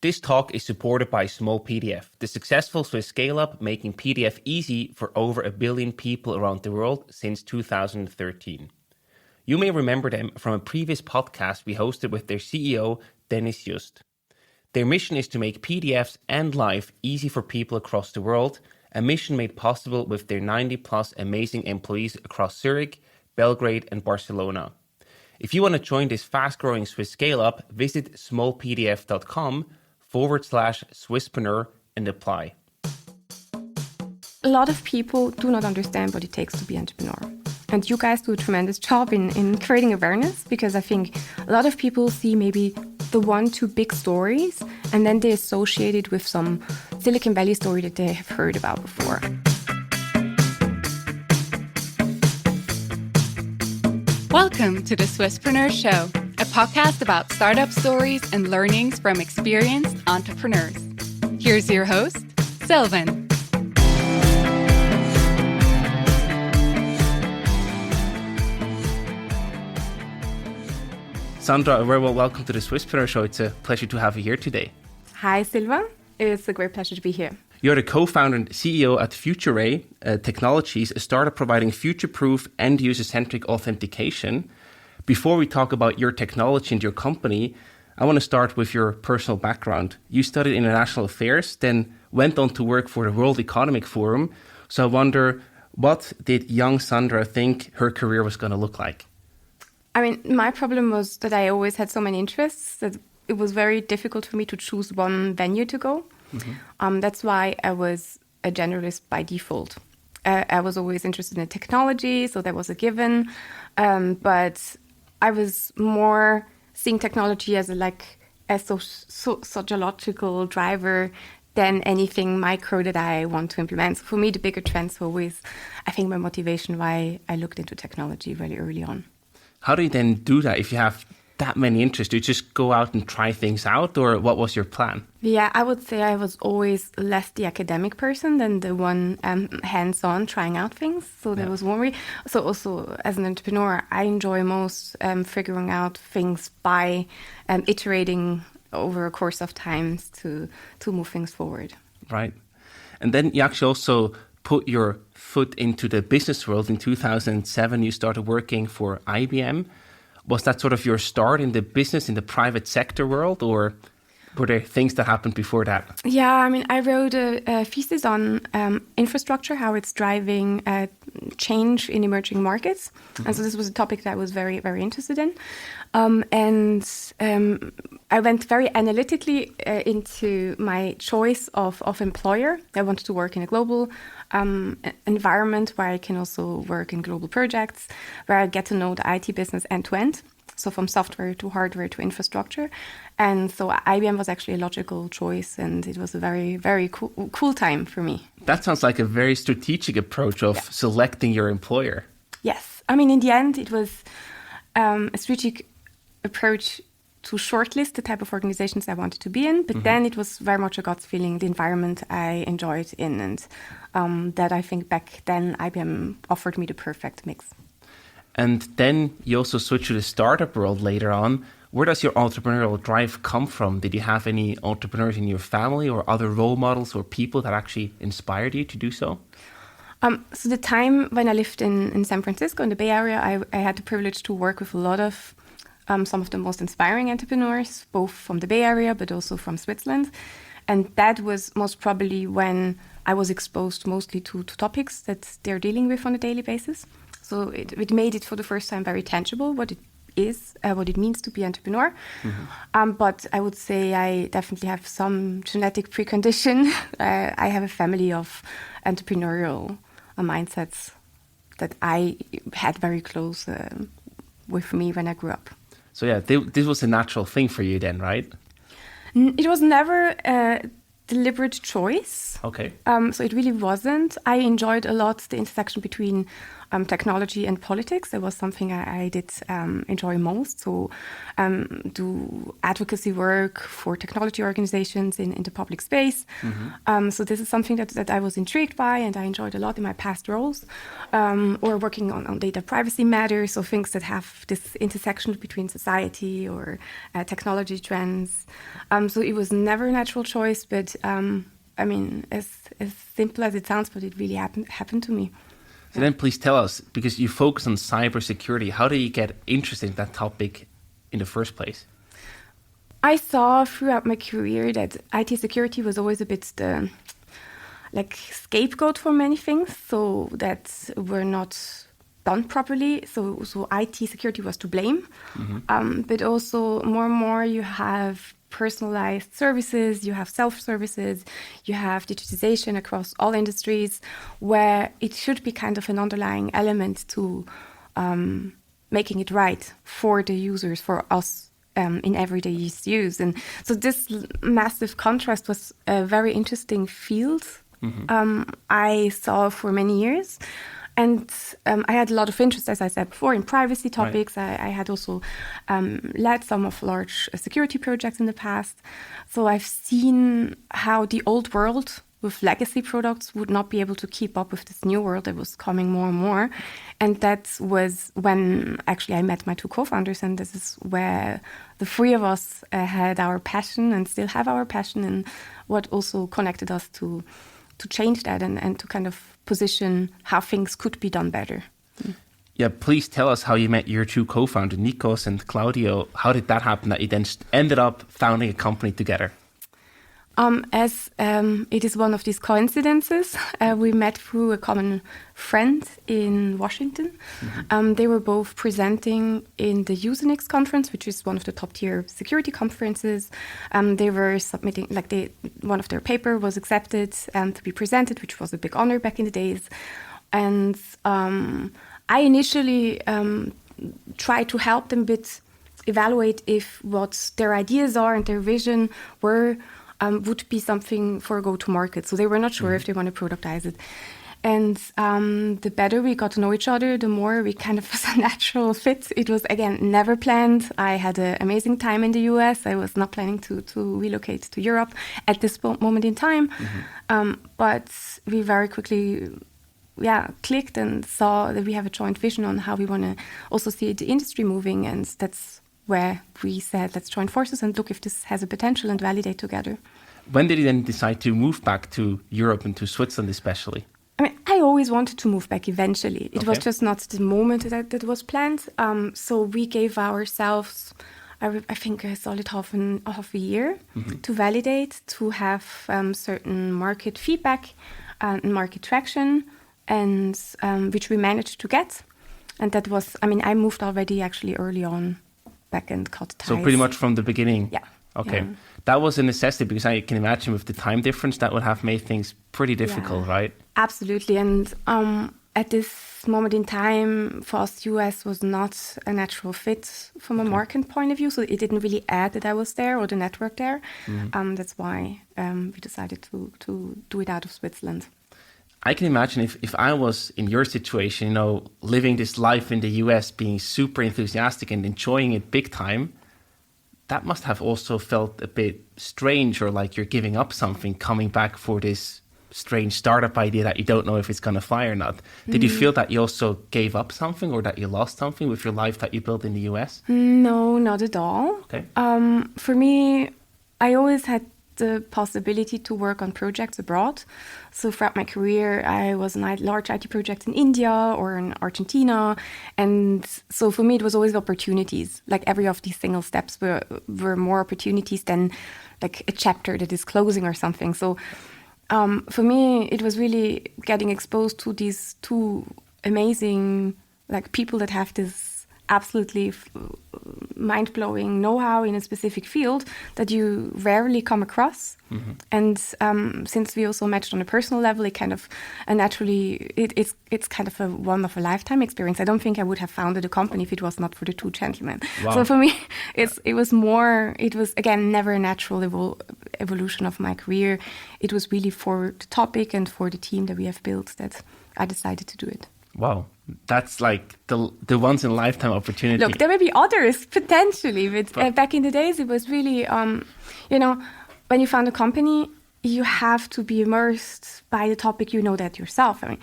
This talk is supported by Small PDF, the successful Swiss scale-up making PDF easy for over 1 billion people around the world since 2013. You may remember them from a previous podcast we hosted with their CEO, Dennis Just. Their mission is to make PDFs and life easy for people across the world, a mission made possible with their 90-plus amazing employees across Zurich, Belgrade, and Barcelona. If you want to join this fast-growing Swiss scale-up, visit smallpdf.com/Swisspreneur and apply. A lot of people do not understand what it takes to be an entrepreneur. And you guys do a tremendous job in creating awareness, because I think a lot of people see maybe the 1-2 big stories and then they associate it with some Silicon Valley story that they have heard about before. Welcome to the Swisspreneur Show, a podcast about startup stories and learnings from experienced entrepreneurs. Here's your host, Sylvan. Sandra, a very well welcome to the Swisspreneur Show. It's a pleasure to have you here today. Hi, Silva. It's a great pleasure to be here. You're the co-founder and CEO at Futurae Technologies, a startup providing future-proof and user-centric authentication. Before we talk about your technology and your company, I want to start with your personal background. You studied international affairs, then went on to work for the World Economic Forum. So I wonder, what did young Sandra think her career was going to look like? I mean, my problem was that I always had so many interests that it was very difficult for me to choose one venue to go. Mm-hmm. That's why I was a generalist by default. I was always interested in technology, so that was a given. But I was more seeing technology as a sociological driver than anything micro that I want to implement. So for me, the bigger trends were always, I think, my motivation why I looked into technology really early on. How do you then do that if you have that many interests? Do you just go out and try things out, or what was your plan? Yeah, I would say I was always less the academic person than the one hands-on trying out things. So there was one way. So also as an entrepreneur, I enjoy most figuring out things by iterating over a course of times to move things forward. Right. And then you actually also put your foot into the business world. In 2007, you started working for IBM. Was that sort of your start in the business, in the private sector world, or were there things that happened before that? Yeah, I mean, I wrote a thesis on infrastructure, how it's driving change in emerging markets. Mm-hmm. And so this was a topic that I was very, very interested in. I went very analytically into my choice of employer. I wanted to work in a global environment where I can also work in global projects, where I get to know the IT business end to end. So from software to hardware to infrastructure. And so IBM was actually a logical choice, and it was a very, very cool time for me. That sounds like a very strategic approach of selecting your employer. Yes. I mean, in the end, it was a strategic approach to shortlist the type of organizations I wanted to be in. But then it was very much a gut feeling, the environment I enjoyed in. And that I think back then IBM offered me the perfect mix. And then you also switched to the startup world later on. Where does your entrepreneurial drive come from? Did you have any entrepreneurs in your family or other role models or people that actually inspired you to do so? So the time when I lived in San Francisco, in the Bay Area, I had the privilege to work with a lot of some of the most inspiring entrepreneurs, both from the Bay Area, but also from Switzerland. And that was most probably when I was exposed mostly to topics that they're dealing with on a daily basis. So it made it for the first time very tangible what it is, what it means to be an entrepreneur. Mm-hmm. But I would say I definitely have some genetic precondition. I have a family of entrepreneurial mindsets that I had very close with me when I grew up. So yeah, this was a natural thing for you then, right? It was never a deliberate choice. Okay. So it really wasn't. I enjoyed a lot the intersection between technology and politics. That was something I did enjoy most. So do advocacy work for technology organizations in the public space. So this is something that I was intrigued by and I enjoyed a lot in my past roles. Or working on data privacy matters, so things that have this intersection between society or technology trends. So it was never a natural choice, but I mean, as simple as it sounds, but it really happened to me. So then please tell us, because you focus on cybersecurity, how did you get interested in that topic in the first place? I saw throughout my career that IT security was always a bit the scapegoat for many things, so that were not done properly. So IT security was to blame. But also more and more you have personalized services, you have self-services, you have digitization across all industries, where it should be kind of an underlying element to making it right for the users, for us in everyday use. And so this massive contrast was a very interesting field I saw for many years. And I had a lot of interest, as I said before, in privacy topics. Right. I had also led some of large security projects in the past. So I've seen how the old world with legacy products would not be able to keep up with this new world that was coming more and more. And that was when actually I met my two co-founders. And this is where the three of us had our passion and still have our passion, and what also connected us to change that and to kind of position how things could be done better. Yeah, please tell us how you met your two co-founders, Nikos and Claudio. How did that happen that you then ended up founding a company together? As it is one of these coincidences, we met through a common friend in Washington. They were both presenting in the Usenix conference, which is one of the top-tier security conferences. They were submitting, one of their paper was accepted to be presented, which was a big honor back in the days. And I initially tried to help them evaluate if what their ideas are and their vision were would be something for a go-to-market. So they were not sure if they want to productize it. And the better we got to know each other, the more we kind of was a natural fit. It was, again, never planned. I had an amazing time in the US. I was not planning to relocate to Europe at this moment in time. But we very quickly clicked and saw that we have a joint vision on how we want to also see the industry moving. And that's where we said, let's join forces and look if this has a potential and validate together. When did you then decide to move back to Europe and to Switzerland especially? I mean, I always wanted to move back eventually. It was just not the moment that was planned. So we gave ourselves, I think, a solid half a year to validate, to have certain market feedback and market traction, and which we managed to get. And that was, I moved already actually early on back and cut ties. So pretty much from the beginning? Yeah. Okay. Yeah. That was a necessity, because I can imagine with the time difference, that would have made things pretty difficult, right? Absolutely. And at this moment in time, for us, US was not a natural fit from a market point of view. So it didn't really add that I was there or the network there. That's why we decided to do it out of Switzerland. I can imagine if I was in your situation, living this life in the US, being super enthusiastic and enjoying it big time, that must have also felt a bit strange, or like you're giving up something, coming back for this strange startup idea that you don't know if it's going to fly or not. Did you feel that you also gave up something, or that you lost something with your life that you built in the US? No, not at all. Okay. For me, I always had the possibility to work on projects abroad. So throughout my career, I was on large IT projects in India or in Argentina. And so for me, it was always opportunities. Like every of these single steps were more opportunities than like a chapter that is closing or something. So for me, it was really getting exposed to these two amazing people that have this absolutely mind-blowing know-how in a specific field that you rarely come across. And since we also matched on a personal level, it kind of naturally, it's kind of a one of a lifetime experience. I don't think I would have founded a company if it was not for the two gentlemen. Wow. So for me, it was again, never a natural evolution of my career. It was really for the topic and for the team that we have built that I decided to do it. Wow. That's like the once in a lifetime opportunity. Look, there may be others potentially, but back in the days, it was really, when you found a company, you have to be immersed by the topic. You know that yourself. I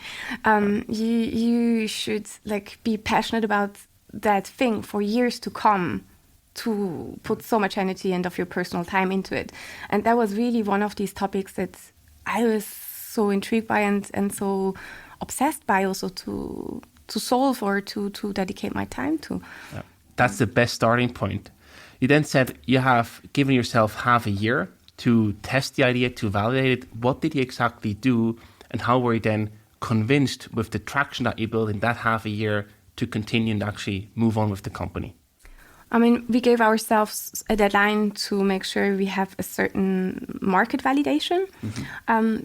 mean, you should like be passionate about that thing for years to come, to put so much energy and of your personal time into it. And that was really one of these topics that I was so intrigued by and so obsessed by, also to solve or to dedicate my time to. Yeah. That's the best starting point. You then said you have given yourself half a year to test the idea, to validate it. What did you exactly do, and how were you then convinced with the traction that you built in that half a year to continue and actually move on with the company? I mean, we gave ourselves a deadline to make sure we have a certain market validation.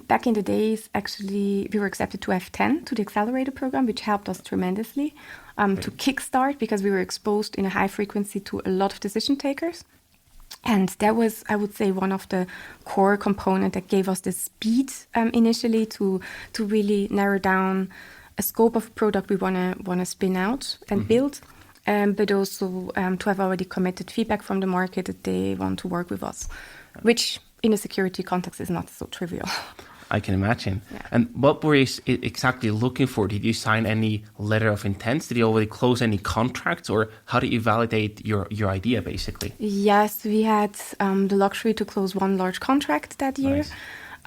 Back in the days, actually, we were accepted to F10, to the accelerator program, which helped us tremendously to kickstart, because we were exposed in a high frequency to a lot of decision takers. And that was, I would say, one of the core components that gave us the speed initially to really narrow down a scope of product we want to spin out and build. But also to have already committed feedback from the market that they want to work with us, which in a security context is not so trivial. I can imagine. Yeah. And what were you exactly looking for? Did you sign any letter of intent? Did you already close any contracts? Or how did you validate your idea, basically? Yes, we had the luxury to close one large contract that year.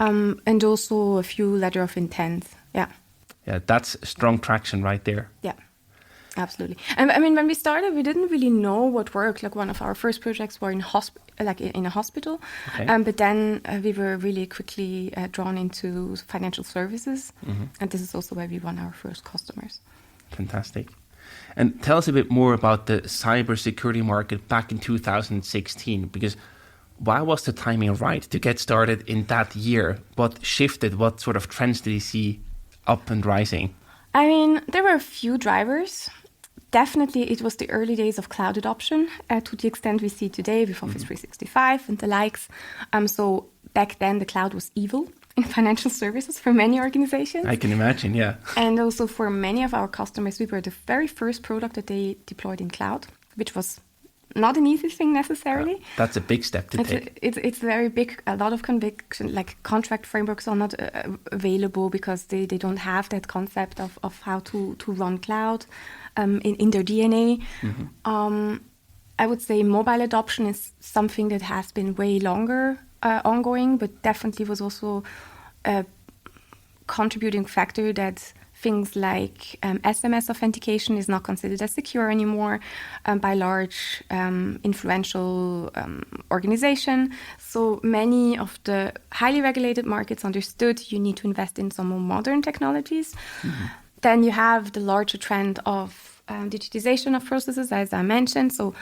Nice. And also a few letter of intent. Yeah. Yeah, that's strong traction right there. Yeah. Absolutely. And I mean, when we started, we didn't really know what worked. Like, one of our first projects were in a hospital. Okay. But then we were really quickly drawn into financial services. And this is also where we won our first customers. Fantastic. And tell us a bit more about the cybersecurity market back in 2016, because why was the timing right to get started in that year? What shifted? What sort of trends did you see up and rising? I mean, there were a few drivers. Definitely, it was the early days of cloud adoption to the extent we see today with Office 365 and the likes. So back then, the cloud was evil in financial services for many organizations. I can imagine, yeah. And also for many of our customers, we were the very first product that they deployed in cloud, which was not an easy thing necessarily. That's a big step to take. It's very big. A lot of conviction, like contract frameworks are not available because they don't have that concept of how to run cloud in their DNA. I would say mobile adoption is something that has been way longer ongoing, but definitely was also a contributing factor that things like SMS authentication is not considered as secure anymore by large influential organization. So many of the highly regulated markets understood you need to invest in some more modern technologies. Then you have the larger trend of digitization of processes, as I mentioned. So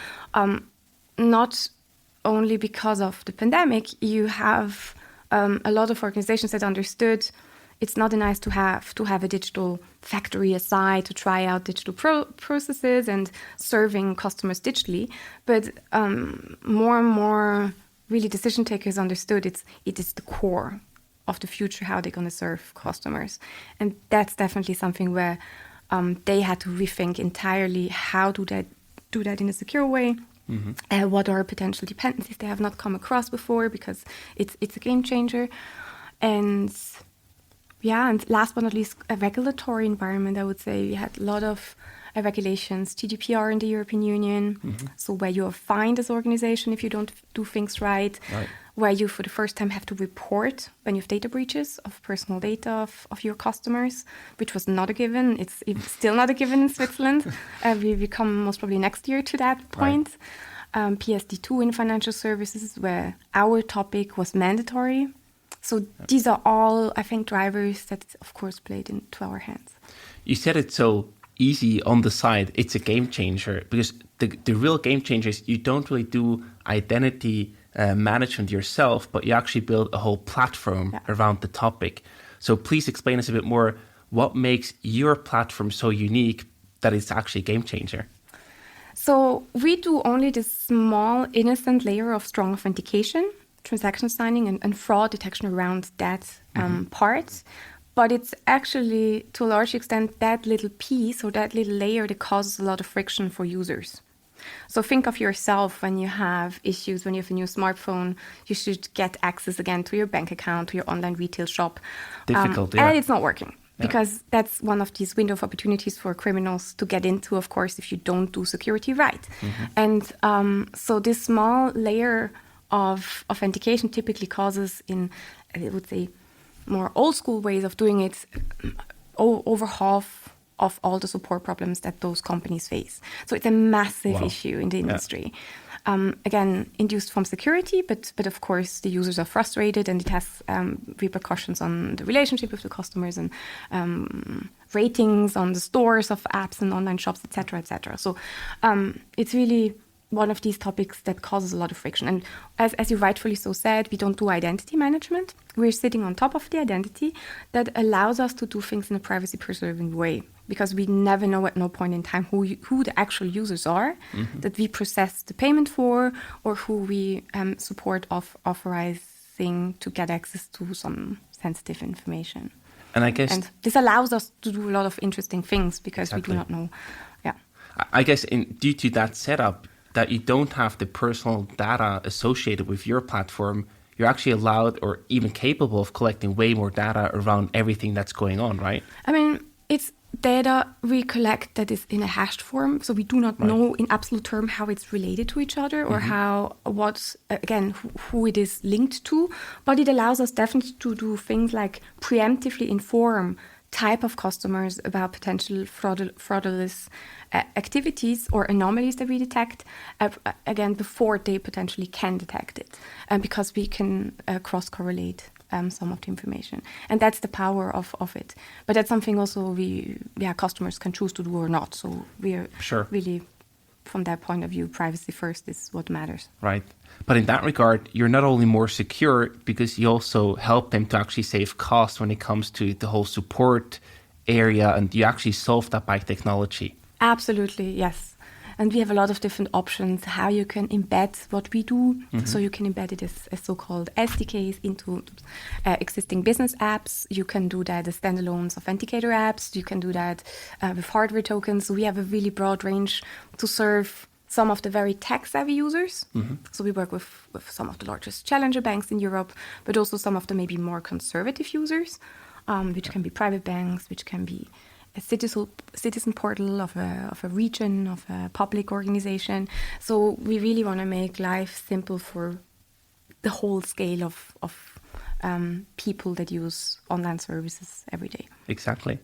not only because of the pandemic, you have a lot of organizations that understood it's not nice to have a digital factory aside to try out digital processes and serving customers digitally. But more and more, really, decision takers understood it is the core of the future, how they're going to serve customers. And that's definitely something where they had to rethink entirely how do they do that in a secure way. What are potential dependencies they have not come across before, because it's a game changer. And last but not least, a regulatory environment, I would say. We had a lot of regulations, GDPR in the European Union, so where you are fined as an organization if you don't do things right, where you for the first time have to report when you have data breaches of personal data of your customers, which was not a given. It's still not a given in Switzerland. We come most probably next year to that point. PSD2 in financial services, where our topic was mandatory. So these are all, I think, drivers that, of course, played into our hands. You said it so easy on the side. It's a game changer, because the real game changer is you don't really do identity management yourself, but you actually build a whole platform around the topic. So please explain us a bit more what makes your platform so unique that it's actually a game changer. So we do only this small, innocent layer of strong authentication, transaction signing and fraud detection around that part. But it's actually, to a large extent, that little piece or that little layer that causes a lot of friction for users. So think of yourself when you have issues, when you have a new smartphone, you should get access again to your bank account, to your online retail shop. Difficult, And it's not working. Because that's one of these window of opportunities for criminals to get into, of course, if you don't do security right. And so this small layer of authentication typically causes, in, I would say, more old school ways of doing it, over half of all the support problems that those companies face. So it's a massive issue in the industry. Again, induced from security, but of course the users are frustrated, and it has repercussions on the relationship with the customers and ratings on the stores of apps and online shops, etc., etc. So it's really one of these topics that causes a lot of friction. And as you rightfully so said, we don't do identity management. We're sitting on top of the identity that allows us to do things in a privacy-preserving way, because we never know at no point in time who the actual users are that we process the payment for, or who we support authorizing to get access to some sensitive information. And I guess... And this allows us to do a lot of interesting things, because we do not know. Yeah. I guess due to that setup, that you don't have the personal data associated with your platform, you're actually allowed or even capable of collecting way more data around everything that's going on, right? I mean, it's data we collect that is in a hashed form, so we do not know in absolute term how it's related to each other or who it is linked to, but it allows us definitely to do things like preemptively inform type of customers about potential fraudulent activities or anomalies that we detect, again, before they potentially can detect it, because we can cross-correlate some of the information. And that's the power of it. But that's something also customers can choose to do or not. So we're really, from that point of view, privacy first is what matters. Right. But in that regard, you're not only more secure because you also help them to actually save costs when it comes to the whole support area, and you actually solve that by technology. Absolutely, yes. And we have a lot of different options how you can embed what we do. So you can embed it as so-called SDKs into existing business apps. You can do that as standalone authenticator apps. You can do that with hardware tokens. So we have a really broad range to serve some of the very tech-savvy users. So we work with some of the largest challenger banks in Europe, but also some of the maybe more conservative users, which can be private banks, which can be a citizen portal of a region, of a public organization. So we really want to make life simple for the whole scale of people that use online services every day. Exactly.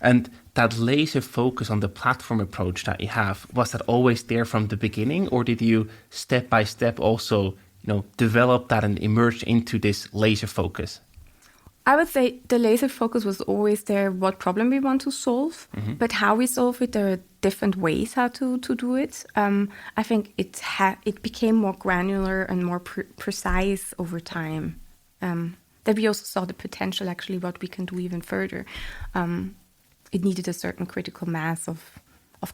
And that laser focus on the platform approach that you have, was that always there from the beginning, or did you step by step also, develop that and emerge into this laser focus? I would say the laser focus was always there, what problem we want to solve, but how we solve it, there are different ways how to do it. I think it became more granular and more precise over time. That we also saw the potential, actually, what we can do even further. It needed a certain critical mass of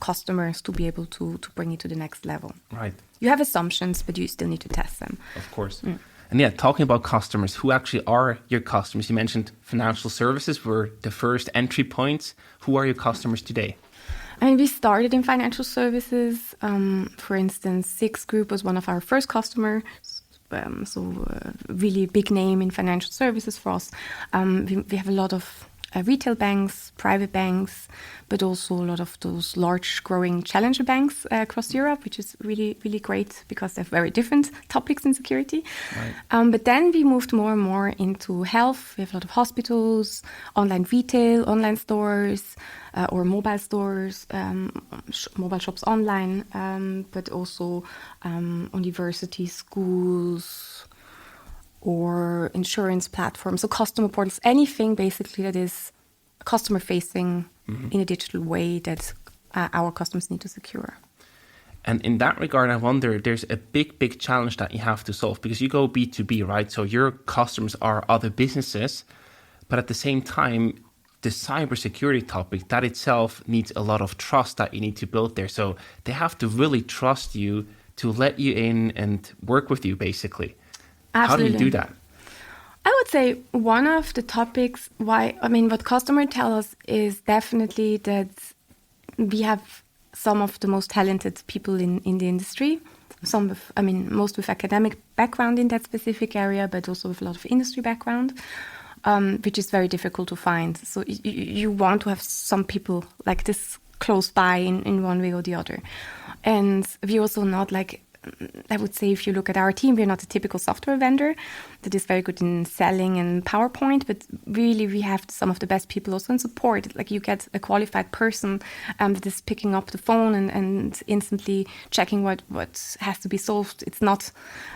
customers to be able to bring it to the next level. Right. You have assumptions, but you still need to test them. Of course. And talking about customers, who actually are your customers? You mentioned financial services were the first entry points. Who are your customers today? I mean, we started in financial services. For instance, Six Group was one of our first customers. Really big name in financial services for us. We have a lot of retail banks, private banks, but also a lot of those large growing challenger banks across Europe, which is really, really great because they have very different topics in security. Right. But then we moved more and more into health. We have a lot of hospitals, online retail, online stores, or mobile stores, mobile shops online, but also universities, schools, or insurance platforms, so customer portals, anything basically that is customer-facing in a digital way that our customers need to secure. And in that regard, I wonder, there's a big challenge that you have to solve, because you go B2B, right? So your customers are other businesses, but at the same time, the cybersecurity topic, that itself needs a lot of trust that you need to build there. So they have to really trust you to let you in and work with you, basically. Absolutely. How do you do that? I would say one of the topics what customers tell us is definitely that we have some of the most talented people in the industry. Most with academic background in that specific area, but also with a lot of industry background, which is very difficult to find. So you want to have some people like this close by in one way or the other. And we also not I would say if you look at our team, we're not a typical software vendor that is very good in selling and PowerPoint, but really we have some of the best people also in support. Like you get a qualified person that is picking up the phone and instantly checking what has to be solved. It's not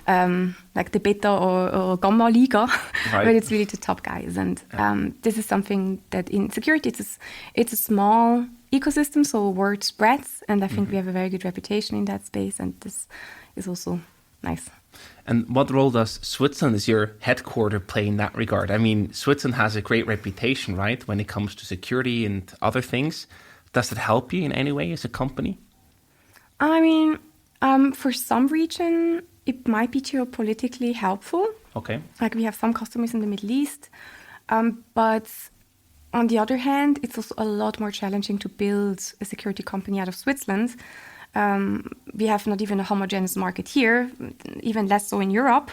like the Beta or Gamma Liga, right. But it's really the top guys. And this is something that in security, it's a small ecosystem, so word spreads, and I think we have a very good reputation in that space, and this is also nice. And what role does Switzerland as your headquarter play in that regard? I mean, Switzerland has a great reputation, right, when it comes to security and other things. Does it help you in any way as a company? I mean, for some region, it might be geopolitically helpful. Okay. Like we have some customers in the Middle East, but on the other hand, it's also a lot more challenging to build a security company out of Switzerland. We have not even a homogeneous market here, even less so in Europe,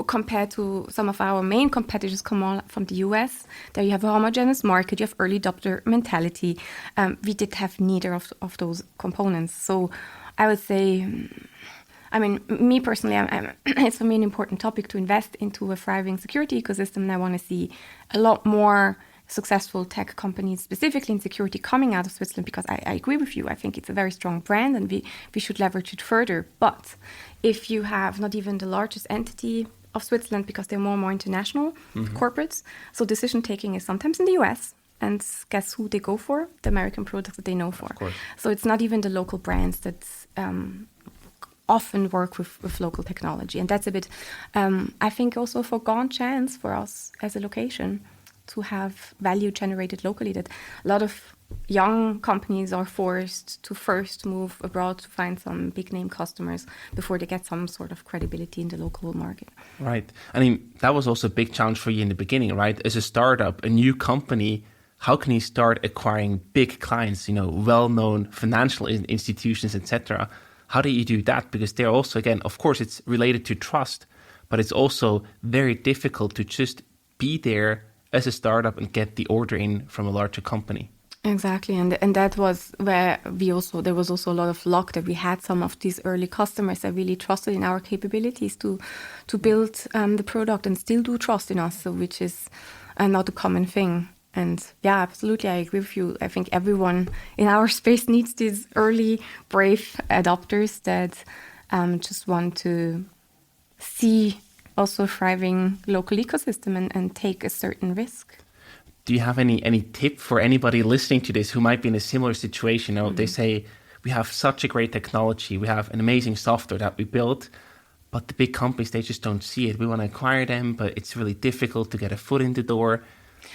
compared to some of our main competitors come from the US. There you have a homogeneous market, you have early adopter mentality. We did have neither of those components. So I would say, me personally, it's for me an important topic to invest into a thriving security ecosystem, and I want to see a lot more successful tech companies, specifically in security, coming out of Switzerland, because I agree with you. I think it's a very strong brand and we should leverage it further. But if you have not even the largest entity of Switzerland, because they're more and more international corporates, so decision-taking is sometimes in the US, and guess who they go for? The American products that they know for. Of course. So it's not even the local brands that often work with local technology. And that's a bit, I think, also a forgone chance for us as a location to have value generated locally, that a lot of young companies are forced to first move abroad to find some big name customers before they get some sort of credibility in the local market. Right. I mean, that was also a big challenge for you in the beginning, right? As a startup, a new company, how can you start acquiring big clients, well-known financial institutions, etc.? How do you do that? Because they're also, again, of course, it's related to trust, but it's also very difficult to just be there as a startup and get the order in from a larger company. Exactly, and that was where there was also a lot of luck that we had some of these early customers that really trusted in our capabilities to build the product and still do trust in us, so which is not a common thing. And yeah, absolutely, I agree with you. I think everyone in our space needs these early, brave adopters that just want to see also a thriving local ecosystem and take a certain risk. Do you have any tip for anybody listening to this who might be in a similar situation? They say, we have such a great technology, we have an amazing software that we built, but the big companies, they just don't see it. We want to acquire them, but it's really difficult to get a foot in the door.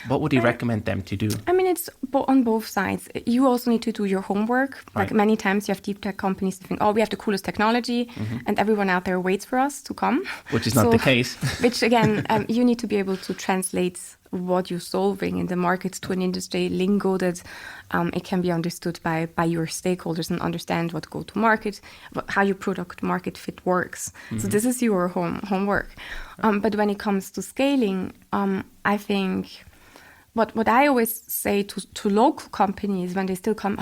What would you recommend them to do? I mean, it's on both sides. You also need to do your homework. Right. Like many times you have deep tech companies that think, we have the coolest technology and everyone out there waits for us to come. Which is not the case. Which again, you need to be able to translate what you're solving in the market to an industry lingo that it can be understood by your stakeholders and understand what go-to-market, how your product market fit works. So this is your homework. But when it comes to scaling, I think what I always say to local companies when they still come,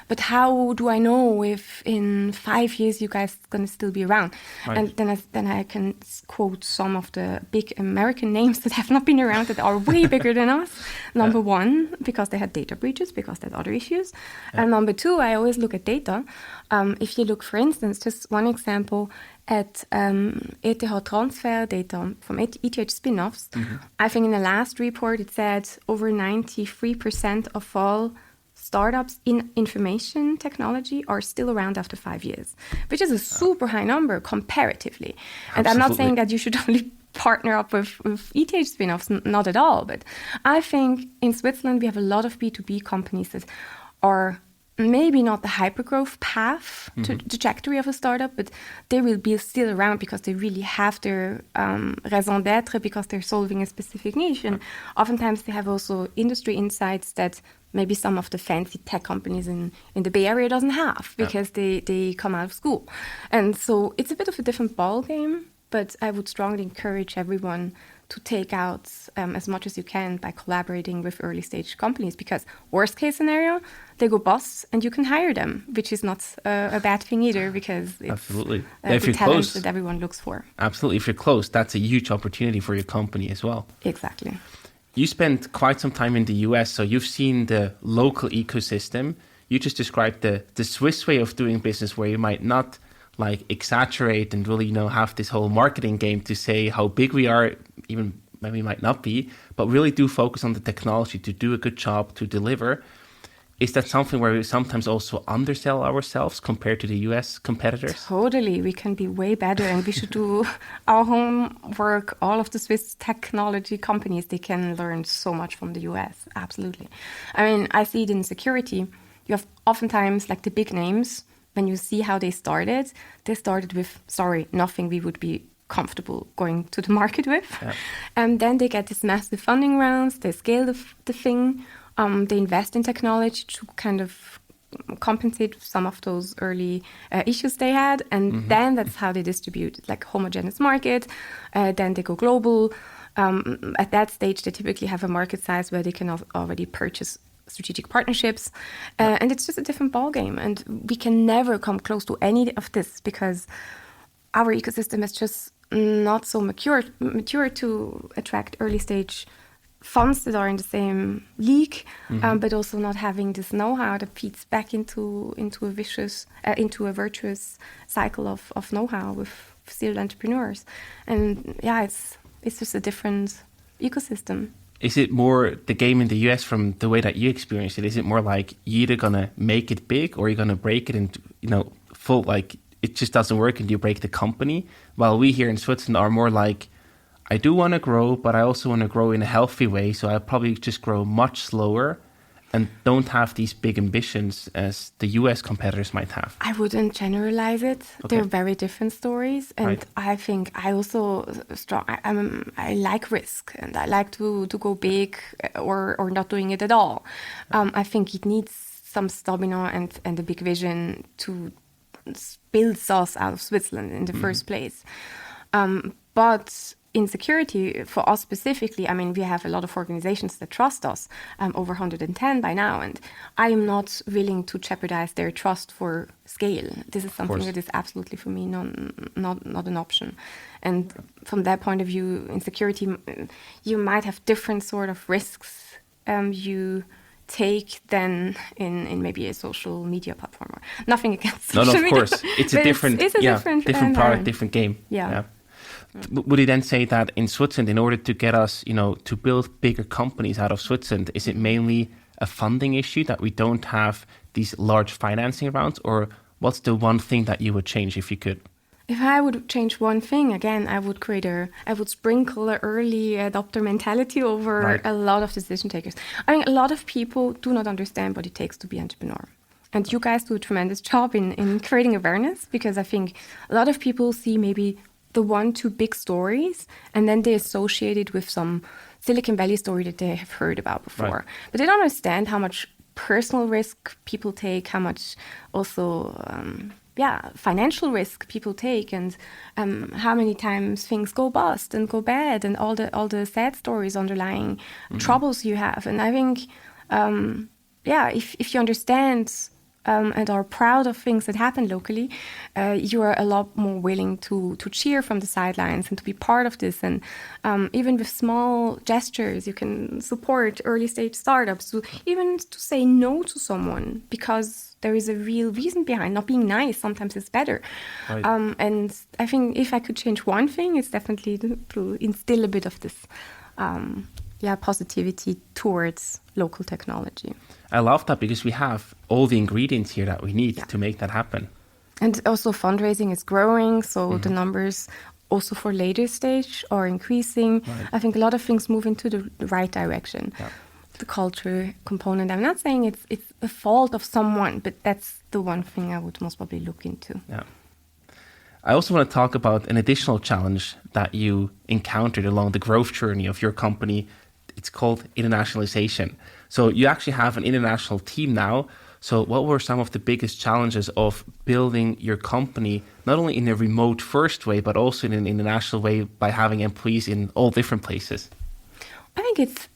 but how do I know if in 5 years you guys going to still be around? Right. And then I can quote some of the big American names that have not been around that are way bigger than us. Number one, because they had data breaches, because they had other issues. And number two, I always look at data. If you look, for instance, just one example, at ETH transfer data from ETH spin-offs, I think in the last report it said over 93% of all startups in information technology are still around after 5 years, which is a super high number comparatively. And I'm not saying that you should only partner up with ETH spin-offs, not at all. But I think in Switzerland we have a lot of B2B companies that are maybe not the hypergrowth path to the trajectory of a startup, but they will be still around because they really have their raison d'être, because they're solving a specific niche. And oftentimes they have also industry insights that maybe some of the fancy tech companies in the Bay Area doesn't have, because they come out of school. And so it's a bit of a different ball game, but I would strongly encourage everyone to take out as much as you can by collaborating with early stage companies, because worst case scenario, they go bust and you can hire them, which is not a bad thing either, because it's Absolutely. the talent that everyone looks for. Absolutely. If you're close, that's a huge opportunity for your company as well. Exactly. You spent quite some time in the US, so you've seen the local ecosystem. You just described the Swiss way of doing business, where you might not like exaggerate and really, have this whole marketing game to say how big we are, even when we might not be, but really do focus on the technology to do a good job, to deliver. Is that something where we sometimes also undersell ourselves compared to the US competitors? Totally. We can be way better, and we should do our homework. All of the Swiss technology companies, they can learn so much from the US. Absolutely. I mean, I see it in security. You have oftentimes like the big names. When you see how they started with, nothing we would be comfortable going to the market with. Yeah. And then they get these massive funding rounds, they scale the thing, they invest in technology to kind of compensate some of those early issues they had. And then that's how they distribute, like homogeneous market. Then they go global. At that stage, they typically have a market size where they can already purchase strategic partnerships, and it's just a different ballgame. And we can never come close to any of this, because our ecosystem is just not so mature to attract early stage funds that are in the same league, but also not having this know-how that feeds back into a virtuous cycle of know-how with serial entrepreneurs. And it's just a different ecosystem. Is it more the game in the US, from the way that you experience it? Is it more like you're either going to make it big or you're going to break it and, full, like it just doesn't work and you break the company? While we here in Switzerland are more like, I do want to grow, but I also want to grow in a healthy way. So I'll probably just grow much slower and don't have these big ambitions as the US competitors might have. I wouldn't generalize it. Okay. They're very different stories. And right. I think I also I like risk, and I like to go big or not doing it at all. I think it needs some stamina and a big vision to build us out of Switzerland in the first place. But in security, for us specifically, I mean, we have a lot of organizations that trust us, over 110 by now, and I am not willing to jeopardize their trust for scale. This is something that is absolutely, for me, not an option. And from that point of view, in security, you might have different sort of risks you take than in maybe a social media platform. Or nothing against social media. No, of course. It's a different product, different game. Yeah. Would you then say that in Switzerland, in order to get us, to build bigger companies out of Switzerland, is it mainly a funding issue that we don't have these large financing rounds? Or what's the one thing that you would change if you could? If I would change one thing, again, I would sprinkle an early adopter mentality over a lot of decision takers. I think a lot of people do not understand what it takes to be an entrepreneur. And you guys do a tremendous job in creating awareness, because I think a lot of people see maybe the 1-2 big stories, and then they associate it with some Silicon Valley story that they have heard about before. Right. But they don't understand how much personal risk people take, how much also financial risk people take, and how many times things go bust and go bad, and all the sad stories underlying troubles you have. And I think if you understand and are proud of things that happen locally, you are a lot more willing to cheer from the sidelines and to be part of this. And even with small gestures, you can support early stage startups, even to say no to someone because there is a real reason behind. Not being nice sometimes is better. Right. And I think if I could change one thing, it's definitely to instill a bit of this positivity towards local technology. I love that, because we have all the ingredients here that we need to make that happen. And also fundraising is growing, so the numbers also for later stage are increasing. Right. I think a lot of things move into the right direction. Yeah. the culture component. I'm not saying it's a fault of someone, but that's the one thing I would most probably look into. Yeah. I also want to talk about an additional challenge that you encountered along the growth journey of your company. It's called internationalization. So you actually have an international team now. So what were some of the biggest challenges of building your company, not only in a remote first way, but also in an international way by having employees in all different places? I think it's,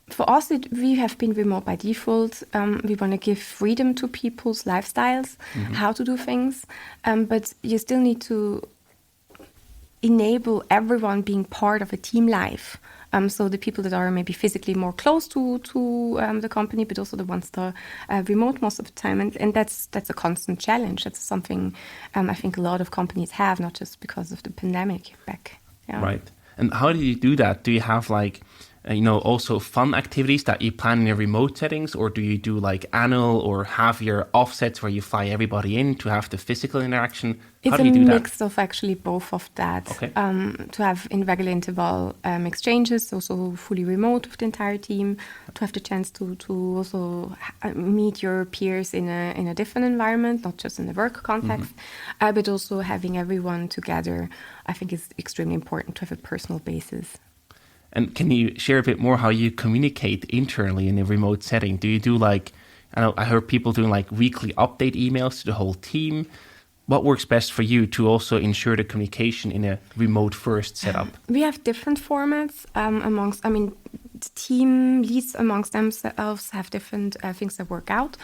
for us, we have been remote by default. We want to give freedom to people's lifestyles, how to do things. But you still need to enable everyone being part of a team life. So the people that are maybe physically more close to the company, but also the ones that are remote most of the time. And that's a constant challenge. That's something I think a lot of companies have, not just because of the pandemic back. Yeah. Right. And how do you do that? Do you have also fun activities that you plan in your remote settings, or do you do like annual or half-year offsets where you fly everybody in to have the physical interaction? How do you do that? It's a mix of actually both of that. Okay. To have in regular interval exchanges, also fully remote with the entire team, to have the chance to also meet your peers in a different environment, not just in the work context, but also having everyone together, I think is extremely important to have a personal basis. And can you share a bit more how you communicate internally in a remote setting? Do you do I heard people doing weekly update emails to the whole team. What works best for you to also ensure the communication in a remote first setup? We have different formats the team leads amongst themselves have different things that work out.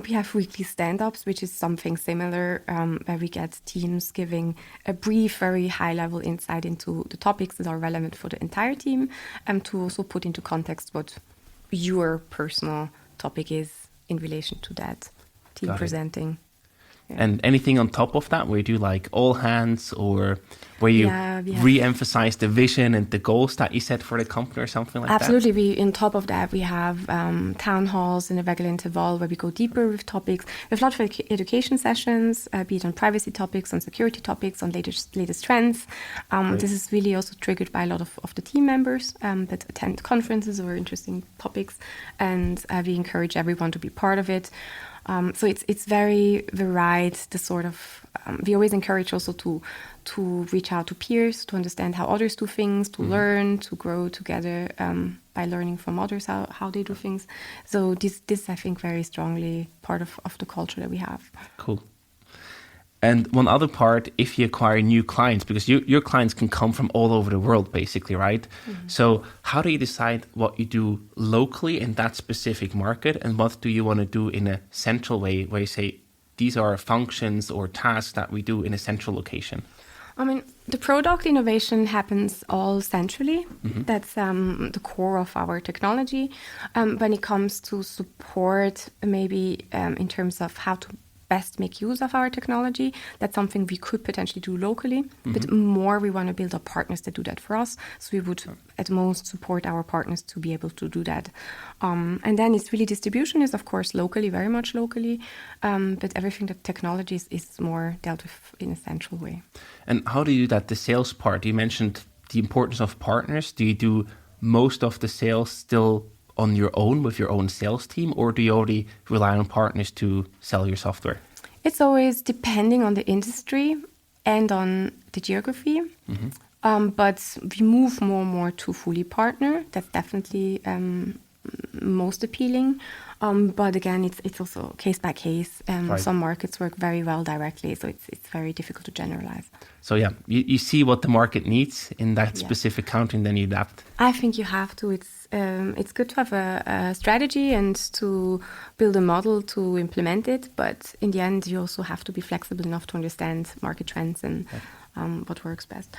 We have weekly stand-ups, which is something similar, where we get teams giving a brief, very high-level insight into the topics that are relevant for the entire team, and to also put into context what your personal topic is in relation to that team presenting. Yeah. And anything on top of that, where you do all hands, or where you re-emphasize the vision and the goals that you set for the company or something like Absolutely. that? Absolutely. On top of that, we have town halls in a regular interval where we go deeper with topics. We have a lot of education sessions, be it on privacy topics, on security topics, on latest trends. This is really also triggered by a lot of the team members that attend conferences or interesting topics. And we encourage everyone to be part of it. So it's very varied. The sort of we always encourage also to reach out to peers, to understand how others do things, to learn, to grow together by learning from others how they do things. So this I think very strongly part of the culture that we have. Cool. And one other part, if you acquire new clients, because your clients can come from all over the world, basically, right? So how do you decide what you do locally in that specific market, and what do you want to do in a central way, where you say, these are functions or tasks that we do in a central location? The product innovation happens all centrally. That's the core of our technology. When it comes to support, maybe in terms of how to best make use of our technology, that's something we could potentially do locally, but more we want to build up partners that do that for us. So we would at most support our partners to be able to do that. And then it's really distribution is of course locally, very much locally, but everything that technology is more dealt with in a central way. And how do you do that, the sales part? You mentioned the importance of partners. Do you do most of the sales still on your own with your own sales team, or do you already rely on partners to sell your software? It's always depending on the industry and on the geography. But we move more and more to fully partner. That's definitely most appealing. But again, it's also case by case. Right. Some markets work very well directly, so it's very difficult to generalize. So yeah, you see what the market needs in that specific country, and then you adapt. I think you have to. It's good to have a strategy and to build a model to implement it, but in the end, you also have to be flexible enough to understand market trends and what works best.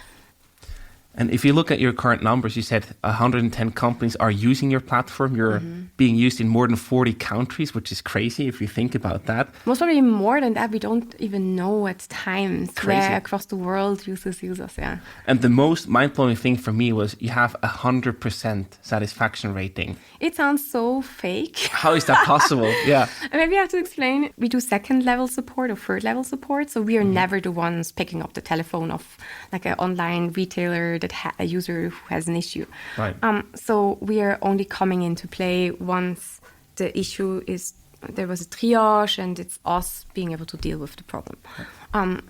And if you look at your current numbers, you said 110 companies are using your platform. You're being used in more than 40 countries, which is crazy if you think about that. Most probably more than that. We don't even know at times where across the world users use us. Yeah. And the most mind-blowing thing for me was you have 100% satisfaction rating. It sounds so fake. How is that possible? Yeah. Maybe I have to explain. We do second-level support or third-level support. So we are never the ones picking up the telephone of like an online retailer that a user who has an issue. Right. So we are only coming into play once the issue is, there was a triage and it's us being able to deal with the problem.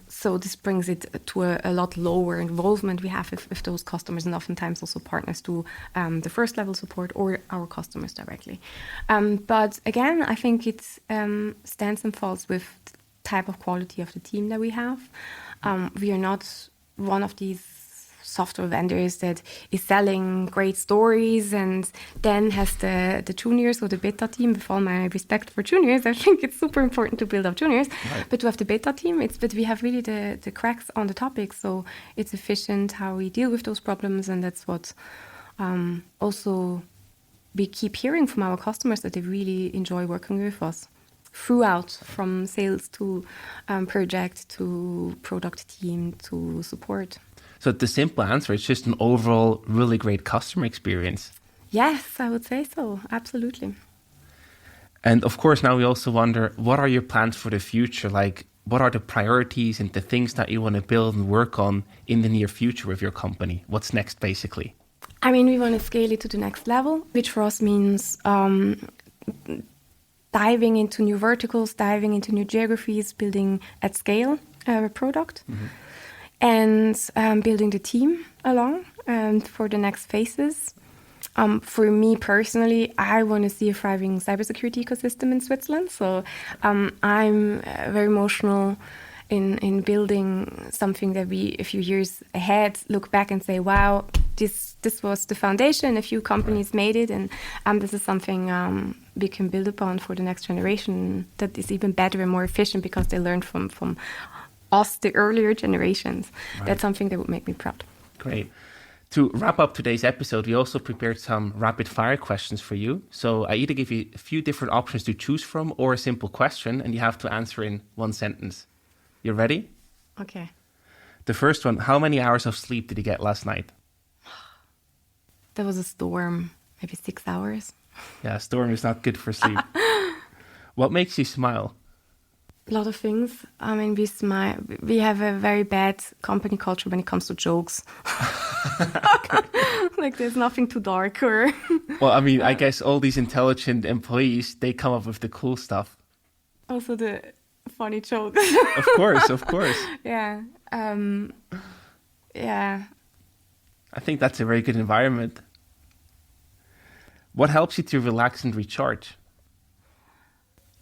So this brings it to a lot lower involvement we have with those customers, and oftentimes also partners do the first level support or our customers directly. But again, I think it stands and falls with the type of quality of the team that we have. We are not one of these software vendors that is selling great stories and then has the juniors or the beta team. With all my respect for juniors, I think it's super important to build up juniors. Right. But to have the beta team, but we have really the cracks on the topic, so it's efficient how we deal with those problems, and that's what also we keep hearing from our customers, that they really enjoy working with us throughout, from sales to project to product team to support. So the simple answer is just an overall really great customer experience. Yes, I would say so. Absolutely. And of course, now we also wonder, what are your plans for the future? Like, what are the priorities and the things that you want to build and work on in the near future with your company? What's next, basically? I mean, we want to scale it to the next level, which for us means diving into new verticals, diving into new geographies, building at scale a product. Mm-hmm. And building the team along for the next phases. For me personally, I want to see a thriving cybersecurity ecosystem in Switzerland. So I'm very emotional in building something that we, a few years ahead, look back and say, wow, this was the foundation. A few companies made it, and this is something we can build upon for the next generation that is even better and more efficient because they learned from us, the earlier generations. Right. That's something that would make me proud. Great. To wrap up today's episode, we also prepared some rapid fire questions for you. So I either give you a few different options to choose from or a simple question, and you have to answer in one sentence. You ready? Okay. The first one, how many hours of sleep did you get last night? There was a storm, maybe 6 hours. Yeah, a storm is not good for sleep. What makes you smile? A lot of things. I mean, we smile. We have a very bad company culture when it comes to jokes. Like there's nothing too dark or. Well, I mean, I guess all these intelligent employees, they come up with the cool stuff. Also the funny jokes. Of course, of course. Yeah. Yeah. I think that's a very good environment. What helps you to relax and recharge?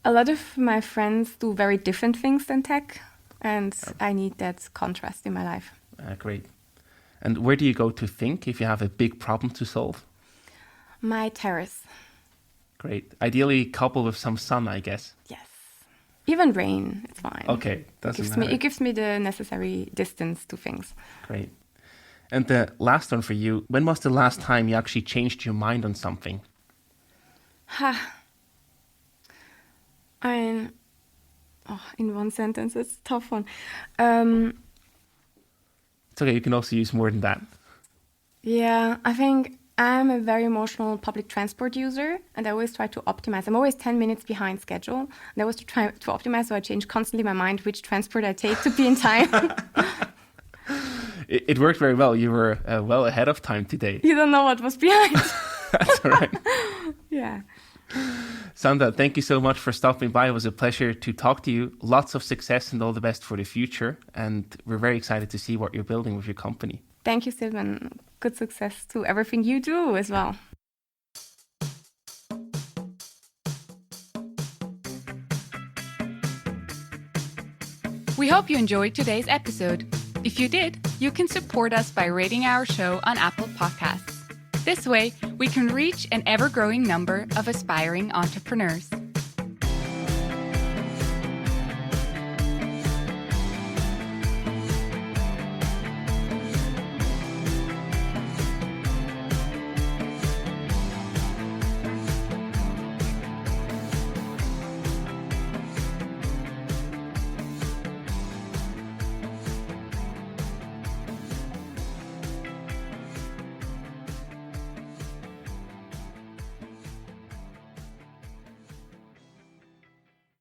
A lot of my friends do very different things than tech, and I need that contrast in my life. Great. And where do you go to think if you have a big problem to solve? My terrace. Great. Ideally coupled with some sun, I guess. Yes. Even rain, it's fine. Okay, doesn't matter. It gives me the necessary distance to things. Great. And the last one for you, when was the last time you actually changed your mind on something? In one sentence, it's a tough one. It's okay, you can also use more than that. Yeah, I think I'm a very emotional public transport user, and I always try to optimize. I'm always 10 minutes behind schedule, and I always try to optimize, so I change constantly my mind which transport I take to be in time. It worked very well. You were well ahead of time today. You don't know what was behind. That's all right. Yeah. Sandra, thank you so much for stopping by. It was a pleasure to talk to you. Lots of success and all the best for the future. And we're very excited to see what you're building with your company. Thank you, Sylvan. Good success to everything you do as well. We hope you enjoyed today's episode. If you did, you can support us by rating our show on Apple Podcasts. This way, we can reach an ever-growing number of aspiring entrepreneurs.